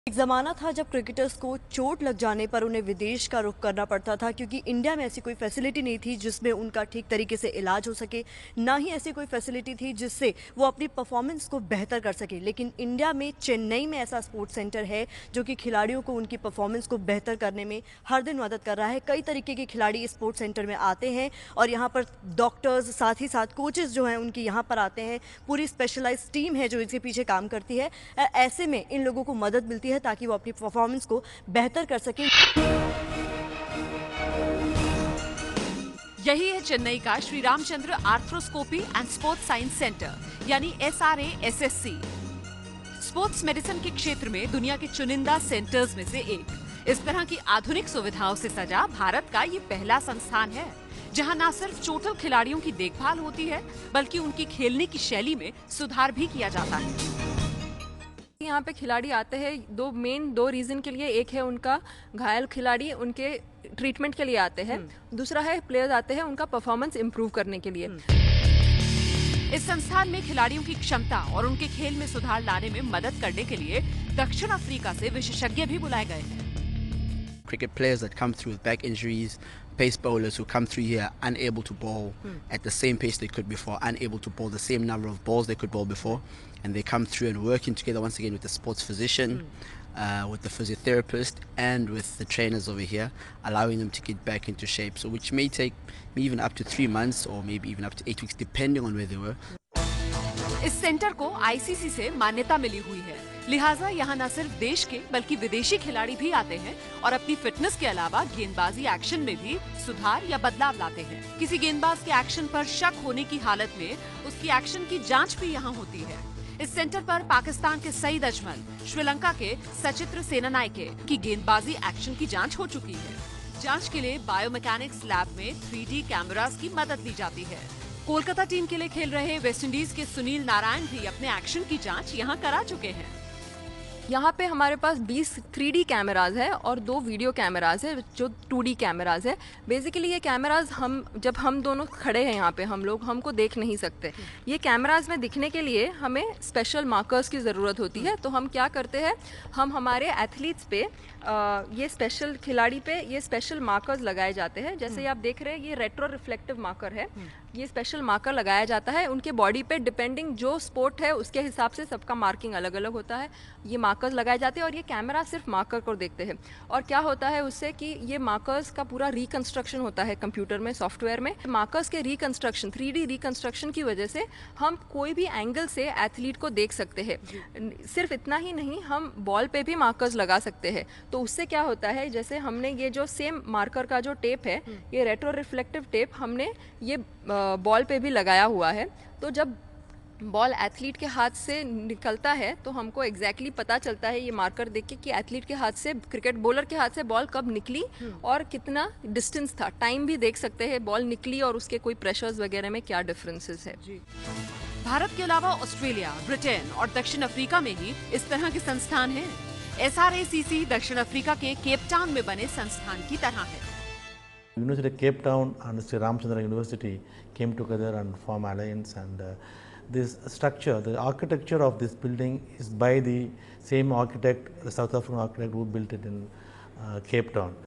एक ज़माना था जब क्रिकेटर्स को चोट लग जाने पर उन्हें विदेश का रुख करना पड़ता था, क्योंकि इंडिया में ऐसी कोई फैसिलिटी नहीं थी जिसमें उनका ठीक तरीके से इलाज हो सके। ना ही ऐसी कोई फैसिलिटी थी जिससे वो अपनी परफॉर्मेंस को बेहतर कर सके। लेकिन इंडिया में चेन्नई में ऐसा स्पोर्ट्स सेंटर है जो कि खिलाड़ियों को उनकी परफॉर्मेंस को बेहतर करने में हर दिन मदद कर रहा है। कई तरीके के खिलाड़ी इस स्पोर्ट्स सेंटर में आते हैं और यहाँ पर डॉक्टर्स, साथ ही साथ कोचेज़ जो हैं उनकी यहाँ पर आते हैं। पूरी स्पेशलाइज्ड टीम है जो इसके पीछे काम करती है। ऐसे में इन लोगों को मदद मिलती है ताकि वो अपनी परफॉर्मेंस को बेहतर कर सकें। यही है चेन्नई का Shri Ramchandra arthroscopy and sports science centre यानी SRASSC। स्पोर्ट्स मेडिसिन के क्षेत्र में दुनिया के चुनिंदा सेंटर्स में से एक। इस तरह की आधुनिक सुविधाओं से सजा भारत का ये पहला संस्थान है जहां न सिर्फ चोटिल खिलाड़ियों की देखभाल होती है बल्कि उनकी खेलने की शैली में सुधार भी किया जाता है। यहाँ पे खिलाड़ी आते हैं दो रीज़न के लिए। एक है उनका घायल खिलाड़ी उनके ट्रीटमेंट के लिए आते हैं, दूसरा है प्लेयर्स आते हैं उनका परफॉर्मेंस इम्प्रूव करने के लिए। इस संस्थान में खिलाड़ियों की क्षमता और उनके खेल में सुधार लाने में मदद करने के लिए दक्षिण अफ्रीका से विशेषज्ञ भी बुलाए गए हैं। Cricket players that come through with back injuries, pace bowlers who come through here unable to bowl at the same pace they could before, unable to bowl the same number of balls they could bowl before, and they come through and working together once again with the sports physician, with the physiotherapist and with the trainers over here, allowing them to get back into shape. So which may take even up to 3 months or maybe even up to 8 weeks depending on where they were. इस centre को ICC से मान्यता मिली हुई है, लिहाजा यहाँ न सिर्फ देश के बल्कि विदेशी खिलाड़ी भी आते हैं और अपनी फिटनेस के अलावा गेंदबाजी एक्शन में भी सुधार या बदलाव लाते हैं। किसी गेंदबाज के एक्शन पर शक होने की हालत में उसकी एक्शन की जांच भी यहाँ होती है। इस सेंटर पर पाकिस्तान के सईद अजमल, श्रीलंका के सचित्र सेनानायके की गेंदबाजी एक्शन की जाँच हो चुकी है। जाँच के लिए बायोमैकेनिक्स लैब में 3D कैमरास की मदद ली जाती है। कोलकाता टीम के लिए खेल रहे वेस्टइंडीज के सुनील नारायण भी अपने एक्शन की जांच यहां करा चुके हैं। यहाँ पे हमारे पास 20 3D कैमराज है और 2 वीडियो कैमराज है जो 2D कैमराज है। बेसिकली ये कैमराज जब हम दोनों खड़े हैं यहाँ पे हमको देख नहीं सकते। ये कैमराज में दिखने के लिए हमें स्पेशल मार्कर्स की ज़रूरत होती है। तो हम क्या करते हैं, हम हमारे एथलीट्स पे ये स्पेशल खिलाड़ी पे ये स्पेशल मार्कर्स लगाए जाते हैं। जैसे आप देख रहे हैं ये रेट्रो रिफ्लेक्टिव मार्कर है। ये स्पेशल मार्कर लगाया जाता है उनके बॉडी पे, डिपेंडिंग जो स्पोर्ट है उसके हिसाब से सबका मार्किंग अलग अलग होता है। ये मार्कर्स लगाए जाते हैं और ये कैमरा सिर्फ मार्कर को देखते हैं। और क्या होता है उससे कि ये मार्कर्स का पूरा रिकंस्ट्रक्शन होता है कंप्यूटर में, सॉफ्टवेयर में। मार्कर्स के रिकंस्ट्रक्शन 3D रिकंस्ट्रक्शन की वजह से हम कोई भी एंगल से एथलीट को देख सकते हैं। सिर्फ इतना ही नहीं, हम बॉल पे भी मार्कर्स लगा सकते हैं। तो उससे क्या होता है, जैसे हमने ये जो सेम मार्कर का जो टेप है, ये रेट्रो रिफ्लेक्टिव टेप हमने ये बॉल पे भी लगाया हुआ है। तो जब बॉल एथलीट के हाथ से निकलता है तो हमको एग्जैक्टली पता चलता है ये मार्कर देख के कि एथलीट के हाथ से, क्रिकेट बॉलर के हाथ से बॉल कब निकली और कितना डिस्टेंस था। टाइम भी देख सकते हैं बॉल निकली और उसके कोई प्रेशर्स वगैरह में क्या डिफरेंसेस है। भारत के अलावा ऑस्ट्रेलिया, ब्रिटेन और दक्षिण अफ्रीका में ही इस तरह के संस्थान हैं। SRACC दक्षिण अफ्रीका के केप टाउन में बने संस्थान की तरह है। University of Cape Town and Sri Ramchandra University came together and formed alliance, and this structure, the architecture of this building is by the same architect, the South African architect who built it in Cape Town.